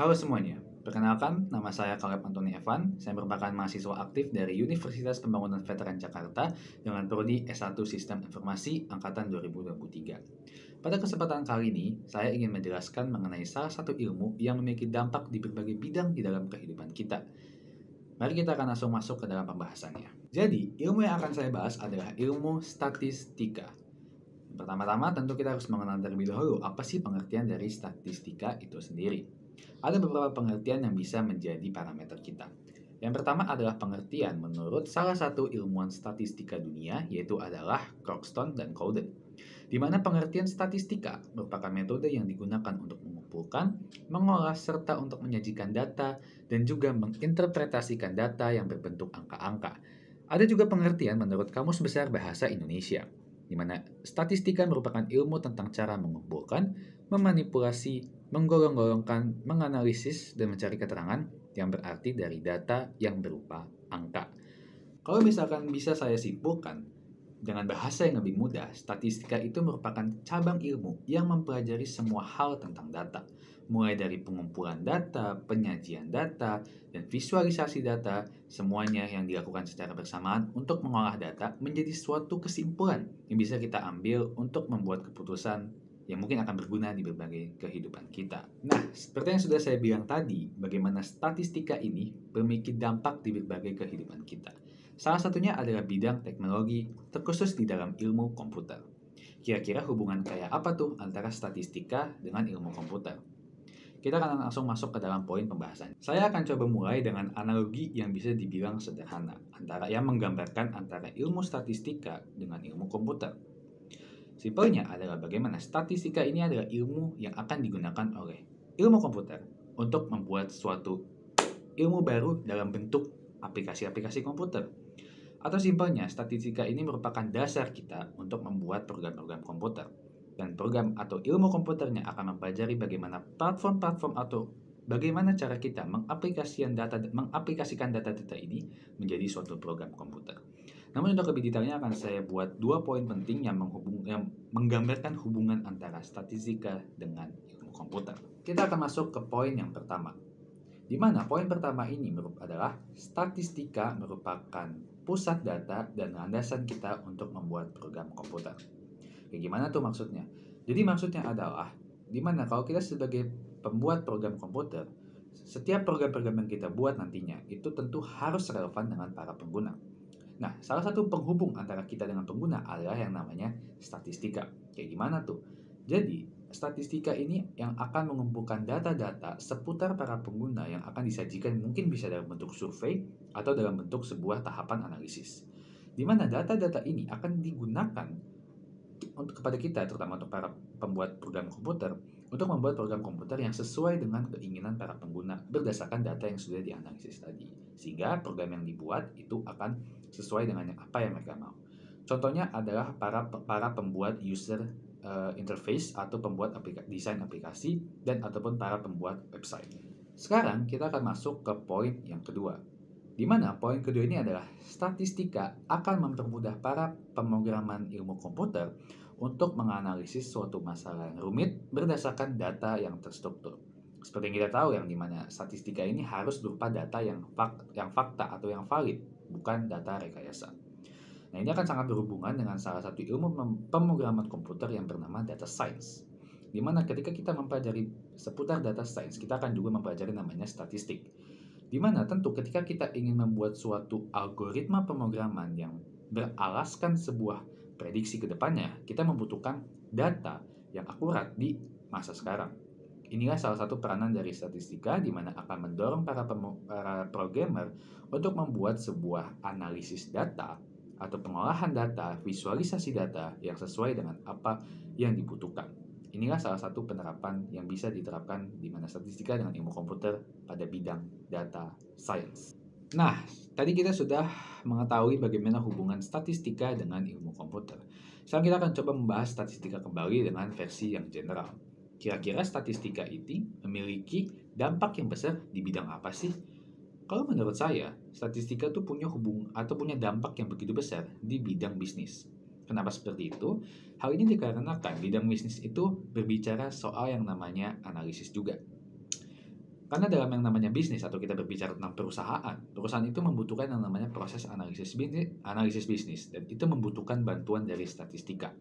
Halo semuanya, perkenalkan nama saya Caleb Antoni Evan. Saya merupakan mahasiswa aktif dari Universitas Pembangunan Veteran Jakarta dengan prodi S1 Sistem Informasi Angkatan 2023. Pada kesempatan kali ini, saya ingin menjelaskan mengenai salah satu ilmu yang memiliki dampak di berbagai bidang di dalam kehidupan kita. Mari kita akan langsung masuk ke dalam pembahasannya. Jadi, ilmu yang akan saya bahas adalah ilmu statistika. Pertama-tama tentu kita harus mengenal terlebih dahulu apa sih pengertian dari statistika itu sendiri. Ada beberapa pengertian yang bisa menjadi parameter kita. Yang pertama adalah pengertian menurut salah satu ilmuwan statistika dunia, yaitu adalah Croxton dan Cowden, di mana pengertian statistika merupakan metode yang digunakan untuk mengumpulkan, mengolah, serta untuk menyajikan data, dan juga menginterpretasikan data yang berbentuk angka-angka. Ada juga pengertian menurut Kamus Besar Bahasa Indonesia, di mana statistika merupakan ilmu tentang cara mengumpulkan, memanipulasi, menggolong-golongkan, menganalisis, dan mencari keterangan yang berarti dari data yang berupa angka. Kalau misalkan bisa saya simpulkan, dengan bahasa yang lebih mudah, statistika itu merupakan cabang ilmu yang mempelajari semua hal tentang data, mulai dari pengumpulan data, penyajian data, dan visualisasi data, semuanya yang dilakukan secara bersamaan untuk mengolah data menjadi suatu kesimpulan yang bisa kita ambil untuk membuat keputusan yang mungkin akan berguna di berbagai kehidupan kita. Nah, seperti yang sudah saya bilang tadi, bagaimana statistika ini memiliki dampak di berbagai kehidupan kita. Salah satunya adalah bidang teknologi, terkhusus di dalam ilmu komputer. Kira-kira hubungan kayak apa tuh antara statistika dengan ilmu komputer? Kita akan langsung masuk ke dalam poin pembahasan. Saya akan coba mulai dengan analogi yang bisa dibilang sederhana, antara yang menggambarkan antara ilmu statistika dengan ilmu komputer. Simpelnya adalah bagaimana statistika ini adalah ilmu yang akan digunakan oleh ilmu komputer untuk membuat suatu ilmu baru dalam bentuk aplikasi-aplikasi komputer. Atau simpelnya, statistika ini merupakan dasar kita untuk membuat program-program komputer. Dan program atau ilmu komputernya akan mempelajari bagaimana platform-platform atau bagaimana cara kita mengaplikasikan data-data ini menjadi suatu program komputer. Namun untuk lebih detailnya akan saya buat 2 poin penting yang menggambarkan hubungan antara statistika dengan ilmu komputer. Kita akan masuk ke poin yang pertama, di mana poin pertama ini adalah statistika merupakan pusat data dan landasan kita untuk membuat program komputer. Kayak gimana tuh maksudnya? Jadi maksudnya adalah, di mana kalau kita sebagai pembuat program komputer, setiap program-program yang kita buat nantinya itu tentu harus relevan dengan para pengguna. Nah, salah satu penghubung antara kita dengan pengguna adalah yang namanya statistika. Kayak gimana tuh? Jadi, statistika ini yang akan mengumpulkan data-data seputar para pengguna yang akan disajikan mungkin bisa dalam bentuk survei atau dalam bentuk sebuah tahapan analisis. Di mana data-data ini akan digunakan untuk kepada kita, terutama untuk para pembuat program komputer, untuk membuat program komputer yang sesuai dengan keinginan para pengguna berdasarkan data yang sudah dianalisis tadi. Sehingga program yang dibuat itu akan sesuai dengan apa yang mereka mau. Contohnya adalah para pembuat user interface atau pembuat desain aplikasi dan ataupun para pembuat website. Sekarang kita akan masuk ke poin yang kedua, di mana poin kedua ini adalah statistika akan mempermudah para pemrograman ilmu komputer untuk menganalisis suatu masalah yang rumit berdasarkan data yang terstruktur. Seperti yang kita tahu, yang dimana statistika ini harus berupa data yang fakta atau yang valid, bukan data rekayasa. Nah, ini akan sangat berhubungan dengan salah satu ilmu pemrograman komputer yang bernama data science. Di mana ketika kita mempelajari seputar data science, kita akan juga mempelajari namanya statistik. Di mana tentu ketika kita ingin membuat suatu algoritma pemrograman yang beralaskan sebuah prediksi ke depannya, kita membutuhkan data yang akurat di masa sekarang. Inilah salah satu peranan dari statistika, di mana akan mendorong para programmer untuk membuat sebuah analisis data atau pengolahan data, visualisasi data yang sesuai dengan apa yang dibutuhkan. Inilah salah satu penerapan yang bisa diterapkan di mana statistika dengan ilmu komputer pada bidang data science. Nah, tadi kita sudah mengetahui bagaimana hubungan statistika dengan ilmu komputer. Sekarang kita akan coba membahas statistika kembali dengan versi yang general. Kira-kira statistika ini memiliki dampak yang besar di bidang apa sih? Kalau menurut saya, statistika itu punya dampak yang begitu besar di bidang bisnis. Kenapa seperti itu? Hal ini dikarenakan bidang bisnis itu berbicara soal yang namanya analisis juga. Karena dalam yang namanya bisnis atau kita berbicara tentang perusahaan itu membutuhkan yang namanya proses analisis bisnis dan itu membutuhkan bantuan dari statistika.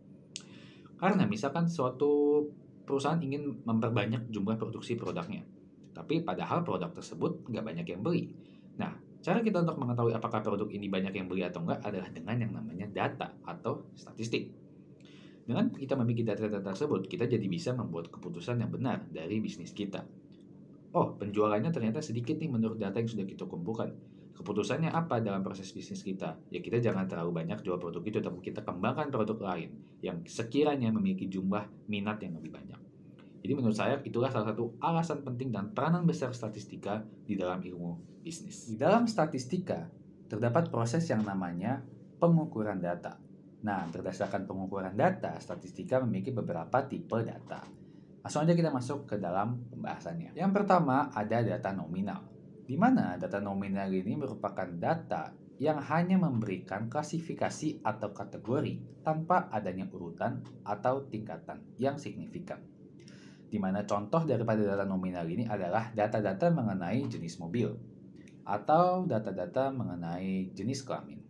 Karena misalkan suatu perusahaan ingin memperbanyak jumlah produksi produknya, tapi padahal produk tersebut nggak banyak yang beli. Nah, cara kita untuk mengetahui apakah produk ini banyak yang beli atau enggak adalah dengan yang namanya data atau statistik. Dengan kita memiliki data-data tersebut, kita jadi bisa membuat keputusan yang benar dari bisnis kita. Oh, penjualannya ternyata sedikit nih menurut data yang sudah kita kumpulkan. Keputusannya apa dalam proses bisnis kita? Ya kita jangan terlalu banyak jual produk itu, tapi kita kembangkan produk lain yang sekiranya memiliki jumlah minat yang lebih banyak. Jadi menurut saya itulah salah satu alasan penting dan peranan besar statistika di dalam ilmu bisnis. Di dalam statistika terdapat proses yang namanya pengukuran data. Nah, berdasarkan pengukuran data, statistika memiliki beberapa tipe data. Langsung aja kita masuk ke dalam pembahasannya. Yang pertama ada data nominal, di mana data nominal ini merupakan data yang hanya memberikan klasifikasi atau kategori tanpa adanya urutan atau tingkatan yang signifikan. Di mana contoh daripada data nominal ini adalah data-data mengenai jenis mobil atau data-data mengenai jenis kelamin.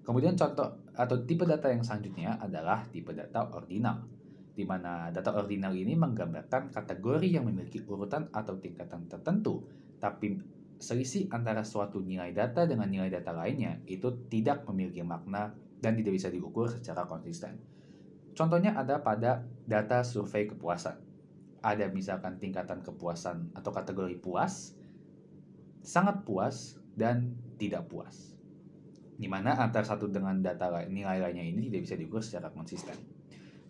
Kemudian contoh atau tipe data yang selanjutnya adalah tipe data ordinal, di mana data ordinal ini menggambarkan kategori yang memiliki urutan atau tingkatan tertentu, tapi selisih antara suatu nilai data dengan nilai data lainnya itu tidak memiliki makna dan tidak bisa diukur secara konsisten. Contohnya ada pada data survei kepuasan. Ada misalkan tingkatan kepuasan atau kategori puas, sangat puas, dan tidak puas. Di mana antara satu dengan data nilai lainnya ini tidak bisa diukur secara konsisten.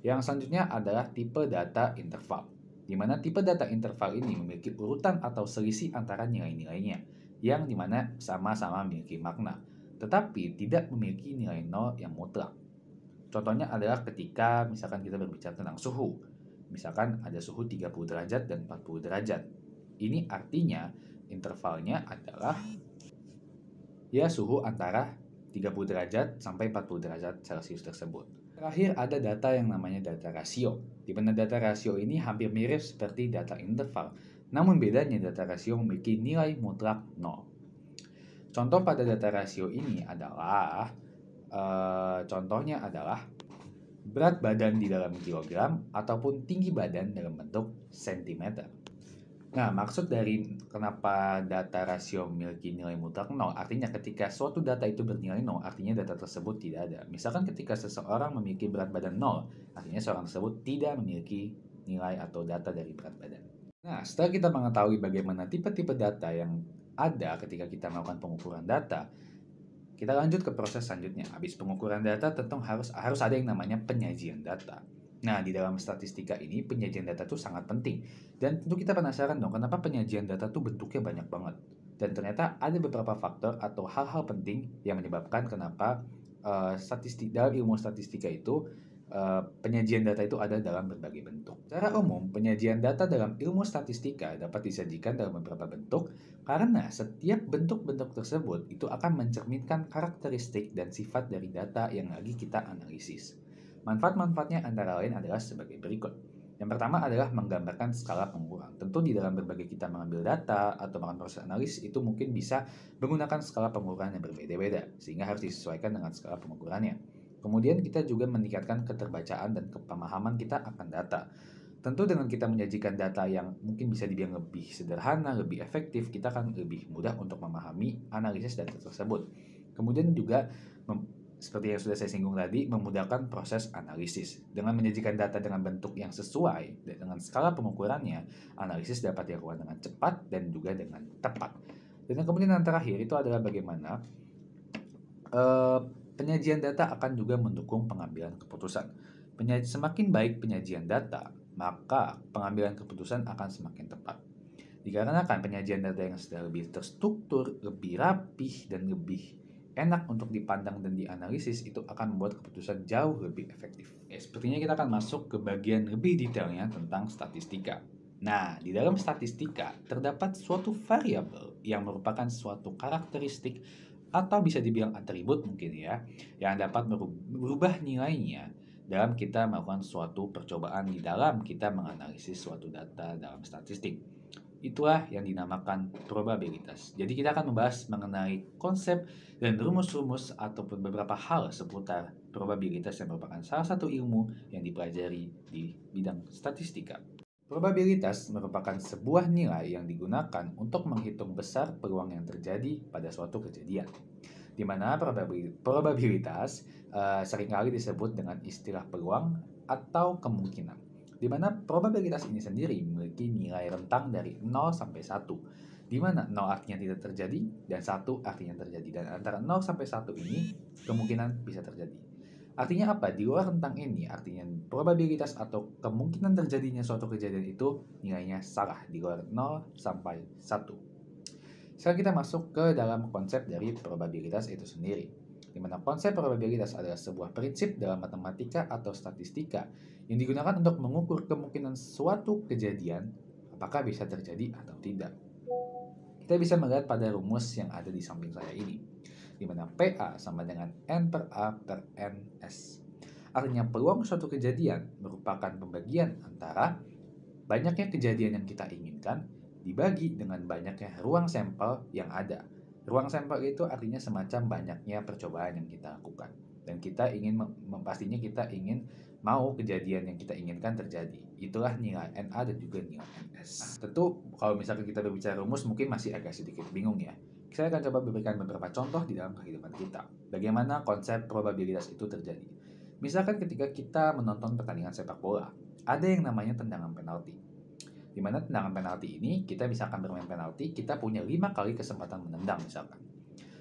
Yang selanjutnya adalah tipe data interval, di mana tipe data interval ini memiliki urutan atau selisih antara nilai-nilainya, yang dimana sama-sama memiliki makna, tetapi tidak memiliki nilai nol yang mutlak. Contohnya adalah ketika misalkan kita berbicara tentang suhu, misalkan ada suhu 30 derajat dan 40 derajat. Ini artinya intervalnya adalah ya suhu antara 30 derajat sampai 40 derajat Celcius tersebut. Terakhir ada data yang namanya data rasio, di mana data rasio ini hampir mirip seperti data interval, namun bedanya data rasio memiliki nilai mutlak 0. Contoh pada data rasio ini adalah, contohnya adalah berat badan di dalam kilogram ataupun tinggi badan dalam bentuk sentimeter. Nah, maksud dari kenapa data rasio memiliki nilai mutlak 0, artinya ketika suatu data itu bernilai 0, artinya data tersebut tidak ada. Misalkan ketika seseorang memiliki berat badan 0, artinya seorang tersebut tidak memiliki nilai atau data dari berat badan. Nah, setelah kita mengetahui bagaimana tipe-tipe data yang ada ketika kita melakukan pengukuran data, kita lanjut ke proses selanjutnya. Habis pengukuran data, tentu harus ada yang namanya penyajian data. Nah, di dalam statistika ini, penyajian data itu sangat penting. Dan tentu kita penasaran dong, kenapa penyajian data itu bentuknya banyak banget. Dan ternyata ada beberapa faktor atau hal-hal penting yang menyebabkan kenapa dalam ilmu statistika itu, penyajian data itu ada dalam berbagai bentuk. Secara umum, penyajian data dalam ilmu statistika dapat disajikan dalam beberapa bentuk, karena setiap bentuk-bentuk tersebut itu akan mencerminkan karakteristik dan sifat dari data yang lagi kita analisis. Manfaat-manfaatnya antara lain adalah sebagai berikut. Yang pertama adalah menggambarkan skala pengukuran. Tentu di dalam berbagai kita mengambil data atau melakukan proses analis itu mungkin bisa menggunakan skala pengukuran yang berbeda-beda, sehingga harus disesuaikan dengan skala pengukurannya. Kemudian kita juga meningkatkan keterbacaan dan kepemahaman kita akan data. Tentu dengan kita menyajikan data yang mungkin bisa dibilang lebih sederhana, lebih efektif, kita akan lebih mudah untuk memahami analisis data tersebut. Kemudian juga seperti yang sudah saya singgung tadi, memudahkan proses analisis. Dengan menyajikan data dengan bentuk yang sesuai dengan skala pengukurannya, analisis dapat dilakukan dengan cepat dan juga dengan tepat. Dan kemudian yang terakhir itu adalah bagaimana penyajian data akan juga mendukung pengambilan keputusan. Semakin baik penyajian data, maka pengambilan keputusan akan semakin tepat. Dikarenakan penyajian data yang sudah lebih terstruktur, lebih rapih, dan lebih enak untuk dipandang dan dianalisis, itu akan membuat keputusan jauh lebih efektif. Sepertinya kita akan masuk ke bagian lebih detailnya tentang statistika. Nah, di dalam statistika terdapat suatu variabel yang merupakan suatu karakteristik atau bisa dibilang atribut mungkin ya, yang dapat berubah nilainya dalam kita melakukan suatu percobaan di dalam kita menganalisis suatu data dalam statistik. Itulah yang dinamakan probabilitas. Jadi kita akan membahas mengenai konsep dan rumus-rumus ataupun beberapa hal seputar probabilitas yang merupakan salah satu ilmu yang dipelajari di bidang statistika. Probabilitas merupakan sebuah nilai yang digunakan untuk menghitung besar peluang yang terjadi pada suatu kejadian. Di mana probabilitas seringkali disebut dengan istilah peluang atau kemungkinan. Di mana probabilitas ini sendiri memiliki nilai rentang dari 0 sampai 1. Di mana 0 artinya tidak terjadi dan 1 artinya terjadi. Dan antara 0 sampai 1 ini kemungkinan bisa terjadi. Artinya apa? Di luar rentang ini, artinya probabilitas atau kemungkinan terjadinya suatu kejadian itu nilainya salah di luar 0 sampai 1. Sekarang kita masuk ke dalam konsep dari probabilitas itu sendiri. Di mana konsep probabilitas adalah sebuah prinsip dalam matematika atau statistika yang digunakan untuk mengukur kemungkinan suatu kejadian apakah bisa terjadi atau tidak. Kita bisa melihat pada rumus yang ada di samping saya ini, di mana PA sama dengan N per A per NS. Artinya peluang suatu kejadian merupakan pembagian antara banyaknya kejadian yang kita inginkan dibagi dengan banyaknya ruang sampel yang ada. Ruang sampel itu artinya semacam banyaknya percobaan yang kita lakukan. Dan kita ingin pastinya kita ingin mau kejadian yang kita inginkan terjadi. Itulah nilai NA dan juga nilai NS. Tentu kalau misalkan kita berbicara rumus mungkin masih agak sedikit bingung ya. Saya akan coba memberikan beberapa contoh di dalam kehidupan kita. Bagaimana konsep probabilitas itu terjadi. Misalkan ketika kita menonton pertandingan sepak bola, ada yang namanya tendangan penalti. Di mana tendangan penalti ini kita misalkan bermain penalti, kita punya 5 kali kesempatan menendang misalkan.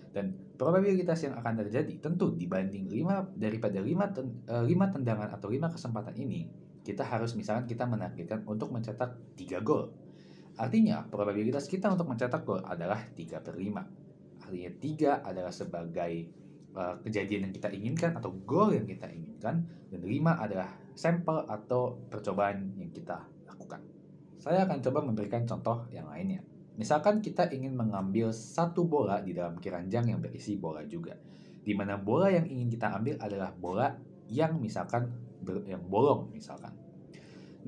Dan probabilitas yang akan terjadi tentu dibanding 5 daripada 5 tendangan atau 5 kesempatan ini, kita harus misalkan kita menargetkan untuk mencetak 3 gol. Artinya probabilitas kita untuk mencetak gol adalah 3 per 5. Artinya 3 adalah sebagai kejadian yang kita inginkan atau gol yang kita inginkan, dan 5 adalah sampel atau percobaan yang kita lakukan. Saya akan coba memberikan contoh yang lainnya. Misalkan kita ingin mengambil satu bola di dalam keranjang yang berisi bola juga. Di mana bola yang ingin kita ambil adalah bola yang misalkan yang bolong misalkan.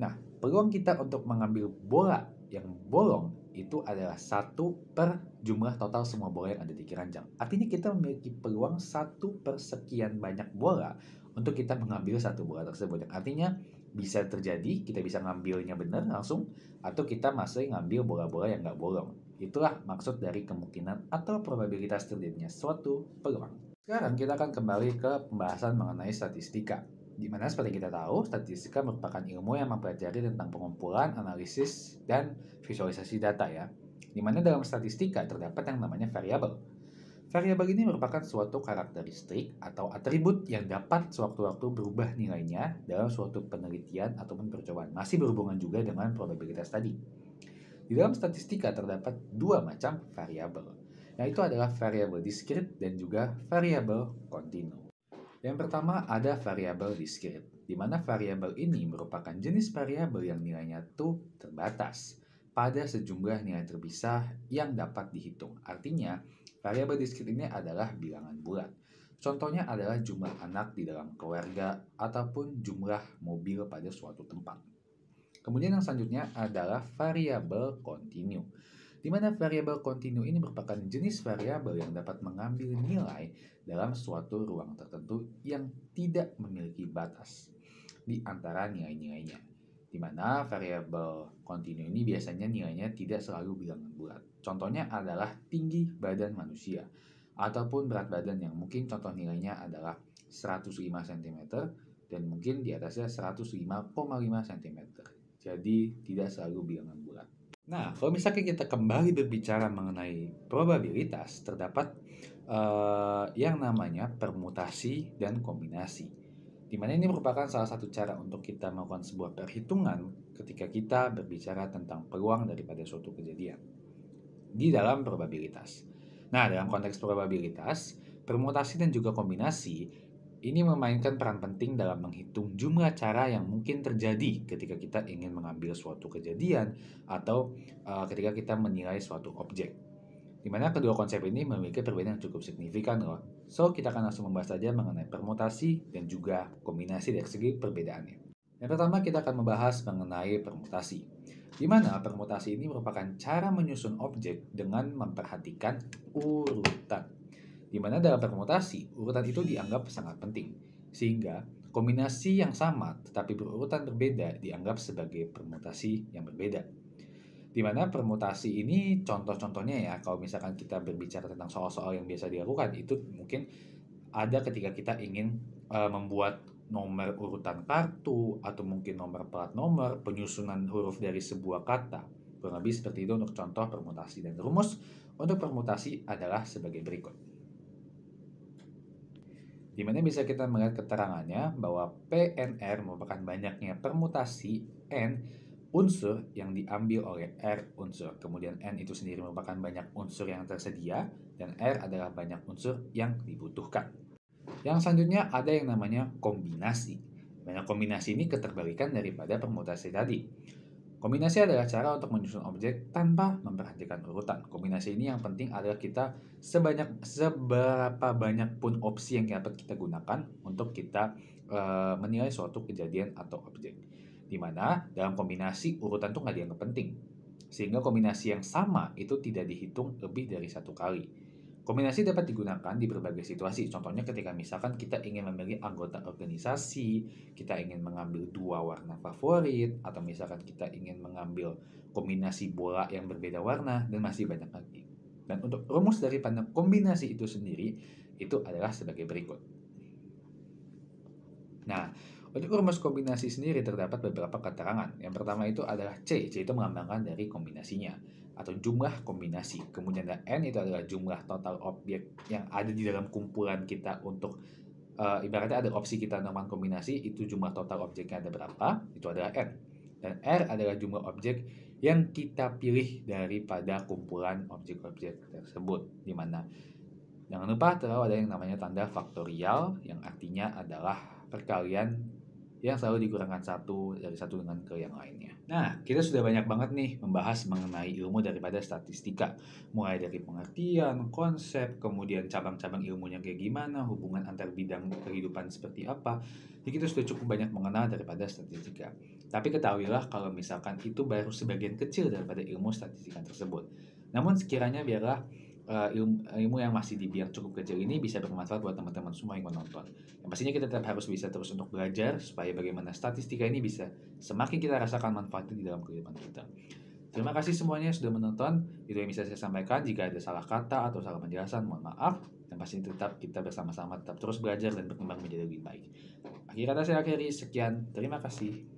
Nah, peluang kita untuk mengambil bola yang bolong itu adalah 1 per jumlah total semua bola yang ada di keranjang. Artinya kita memiliki peluang 1 per sekian banyak bola untuk kita mengambil satu bola tersebut. Artinya bisa terjadi kita bisa ngambilnya benar langsung, atau kita masih ngambil bola-bola yang nggak bolong. Itulah maksud dari kemungkinan atau probabilitas terjadinya suatu peluang. Sekarang kita akan kembali ke pembahasan mengenai statistika. Di mana seperti kita tahu, statistika merupakan ilmu yang mempelajari tentang pengumpulan, analisis, dan visualisasi data ya. Di mana dalam statistika terdapat yang namanya variabel. Variabel ini merupakan suatu karakteristik atau atribut yang dapat sewaktu-waktu berubah nilainya dalam suatu penelitian ataupun percobaan. Masih berhubungan juga dengan probabilitas tadi. Di dalam statistika terdapat 2 macam variabel, yaitu adalah variabel diskrit dan juga variabel kontinu. Yang pertama ada variabel diskrit, di mana variabel ini merupakan jenis variabel yang nilainya tuh terbatas pada sejumlah nilai terpisah yang dapat dihitung. Artinya, variabel diskrit ini adalah bilangan bulat. Contohnya adalah jumlah anak di dalam keluarga ataupun jumlah mobil pada suatu tempat. Kemudian yang selanjutnya adalah variabel kontinu, di mana variabel kontinu ini merupakan jenis variabel yang dapat mengambil nilai dalam suatu ruang tertentu yang tidak memiliki batas di antara nilai-nilainya. Di mana variabel kontinu ini biasanya nilainya tidak selalu bilangan bulat. Contohnya adalah tinggi badan manusia ataupun berat badan yang mungkin contoh nilainya adalah 105 cm dan mungkin di atasnya 105,5 cm. Jadi tidak selalu bilangan bulat. Nah, kalau misalkan kita kembali berbicara mengenai probabilitas, terdapat yang namanya permutasi dan kombinasi. Di mana ini merupakan salah satu cara untuk kita melakukan sebuah perhitungan ketika kita berbicara tentang peluang daripada suatu kejadian di dalam probabilitas. Nah, dalam konteks probabilitas, permutasi dan juga kombinasi ini memainkan peran penting dalam menghitung jumlah cara yang mungkin terjadi ketika kita ingin mengambil suatu kejadian atau ketika kita menilai suatu objek. Di mana kedua konsep ini memiliki perbedaan yang cukup signifikan loh. So, kita akan langsung membahas saja mengenai permutasi dan juga kombinasi dari segi perbedaannya. Yang pertama, kita akan membahas mengenai permutasi. di mana permutasi ini merupakan cara menyusun objek dengan memperhatikan urutan. Di mana dalam permutasi, urutan itu dianggap sangat penting, sehingga kombinasi yang sama tetapi berurutan berbeda dianggap sebagai permutasi yang berbeda. Di mana permutasi ini contoh-contohnya ya, kalau misalkan kita berbicara tentang soal-soal yang biasa dilakukan, itu mungkin ada ketika kita ingin membuat nomor urutan kartu, atau mungkin nomor plat nomor, penyusunan huruf dari sebuah kata. Kurang lebih seperti itu untuk contoh permutasi. Dan rumus untuk permutasi adalah sebagai berikut. Di mana bisa kita melihat keterangannya bahwa PNR merupakan banyaknya permutasi N unsur yang diambil oleh R unsur. Kemudian N itu sendiri merupakan banyak unsur yang tersedia, dan R adalah banyak unsur yang dibutuhkan. Yang selanjutnya ada yang namanya kombinasi. Banyak kombinasi ini keterbalikan daripada permutasi tadi. Kombinasi adalah cara untuk menyusun objek tanpa memperhatikan urutan. Kombinasi ini yang penting adalah kita seberapa banyak pun opsi yang dapat kita gunakan untuk kita menilai suatu kejadian atau objek. Dimana dalam kombinasi urutan itu nggak dianggap penting. Sehingga kombinasi yang sama itu tidak dihitung lebih dari satu kali. Kombinasi dapat digunakan di berbagai situasi. Contohnya ketika misalkan kita ingin memilih anggota organisasi, kita ingin mengambil dua warna favorit, atau misalkan kita ingin mengambil kombinasi bola yang berbeda warna, dan masih banyak lagi. Dan untuk rumus daripada kombinasi itu sendiri, itu adalah sebagai berikut. Nah, untuk rumus kombinasi sendiri terdapat beberapa keterangan. Yang pertama itu adalah C. C itu melambangkan dari kombinasinya atau jumlah kombinasi. Kemudian ada N, itu adalah jumlah total objek yang ada di dalam kumpulan kita untuk ibaratnya ada opsi kita melakukan kombinasi, itu jumlah total objeknya ada berapa, itu adalah N. Dan R adalah jumlah objek yang kita pilih daripada kumpulan objek-objek tersebut. Dimana jangan lupa terlalu ada yang namanya tanda faktorial, yang artinya adalah perkalian yang selalu dikurangkan satu dari satu dengan ke yang lainnya. Nah, kita sudah banyak banget nih membahas mengenai ilmu daripada statistika. Mulai dari pengertian, konsep, kemudian cabang-cabang ilmunya kayak gimana, hubungan antar bidang kehidupan seperti apa. Jadi kita sudah cukup banyak mengenal daripada statistika. Tapi ketahuilah kalau misalkan itu baru sebagian kecil daripada ilmu statistika tersebut. Namun sekiranya biarlah ilmu yang masih dibilang cukup kecil ini bisa bermanfaat buat teman-teman semua yang menonton. Yang pastinya kita tetap harus bisa terus untuk belajar supaya bagaimana statistika ini bisa semakin kita rasakan manfaatnya di dalam kehidupan kita. Terima kasih semuanya sudah menonton. Itu yang bisa saya sampaikan. Jika ada salah kata atau salah penjelasan, mohon maaf. Dan pastinya tetap kita bersama-sama tetap terus belajar dan berkembang menjadi lebih baik. Akhir kata saya akhiri. Sekian. Terima kasih.